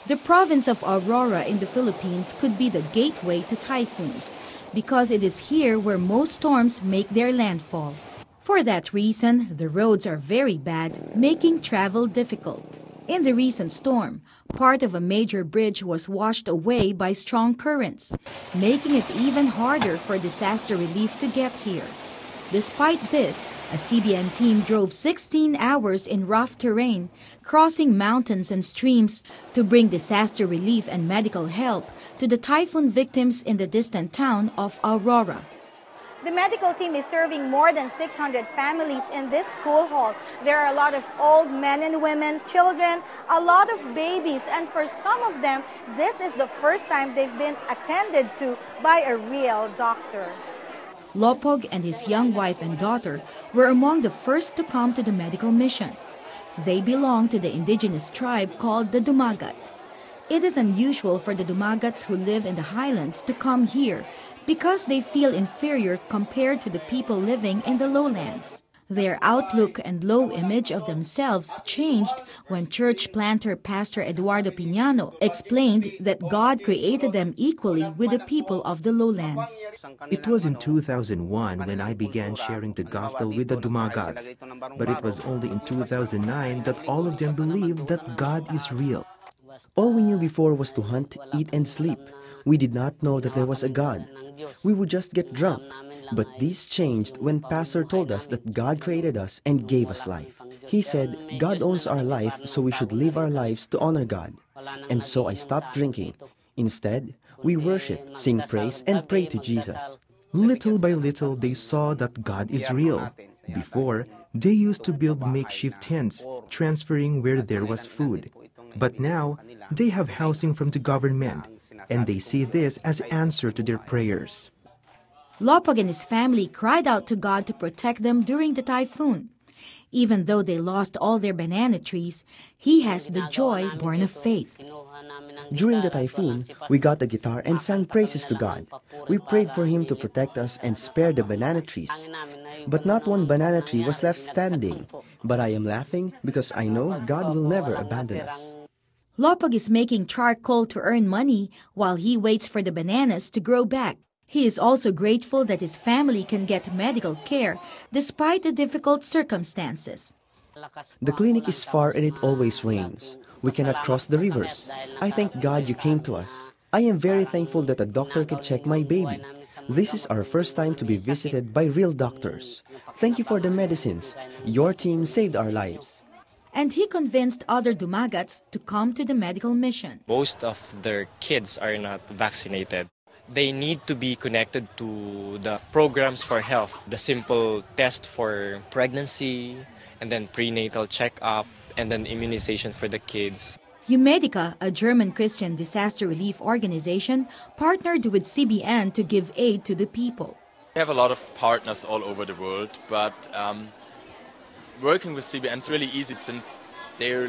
The province of Aurora in the Philippines could be the gateway to typhoons because it is here where most storms make their landfall. For that reason, the roads are very bad, making travel difficult. In the recent storm, part of a major bridge was washed away by strong currents, making it even harder for disaster relief to get here. Despite this, a CBN team drove 16 hours in rough terrain, crossing mountains and streams to bring disaster relief and medical help to the typhoon victims in the distant town of Aurora. The medical team is serving more than 600 families in this school hall. There are a lot of old men and women, children, a lot of babies, and for some of them, this is the first time they've been attended to by a real doctor. Lopog and his young wife and daughter were among the first to come to the medical mission. They belong to the indigenous tribe called the Dumagat. It is unusual for the Dumagats who live in the highlands to come here because they feel inferior compared to the people living in the lowlands. Their outlook and low image of themselves changed when church planter Pastor Eduardo Piñano explained that God created them equally with the people of the lowlands. It was in 2001 when I began sharing the gospel with the Dumagats, but it was only in 2009 that all of them believed that God is real. All we knew before was to hunt, eat, and sleep. We did not know that there was a God. We would just get drunk. But this changed when Pastor told us that God created us and gave us life. He said, God owns our life, so we should live our lives to honor God. And so I stopped drinking. Instead, we worship, sing praise, and pray to Jesus. Little by little, they saw that God is real. Before, they used to build makeshift tents, transferring where there was food. But now, they have housing from the government, and they see this as answer to their prayers. Lopog and his family cried out to God to protect them during the typhoon. Even though they lost all their banana trees, he has the joy born of faith. During the typhoon, we got a guitar and sang praises to God. We prayed for him to protect us and spare the banana trees. But not one banana tree was left standing. But I am laughing because I know God will never abandon us. Lopog is making charcoal to earn money while he waits for the bananas to grow back. He is also grateful that his family can get medical care despite the difficult circumstances. The clinic is far and it always rains. We cannot cross the rivers. I thank God you came to us. I am very thankful that a doctor can check my baby. This is our first time to be visited by real doctors. Thank you for the medicines. Your team saved our lives. And he convinced other Dumagats to come to the medical mission. Most of their kids are not vaccinated. They need to be connected to the programs for health, the simple test for pregnancy, and then prenatal checkup, and then immunization for the kids. Humedica, a German Christian disaster relief organization, partnered with CBN to give aid to the people. We have a lot of partners all over the world, but working with CBN is really easy since they're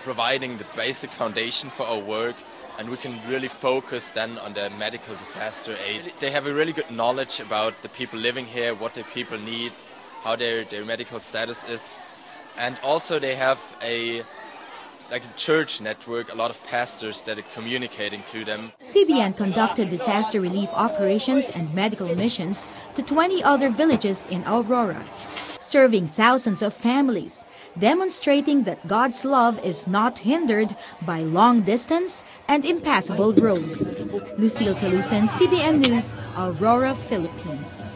providing the basic foundation for our work, and we can really focus then on the medical disaster aid. They have a really good knowledge about the people living here, what the people need, how their medical status is, and also they have a church network, a lot of pastors that are communicating to them. CBN conducted disaster relief operations and medical missions to 20 other villages in Aurora, serving thousands of families, demonstrating that God's love is not hindered by long distance and impassable roads. Lucille Talusan, CBN News, Aurora, Philippines.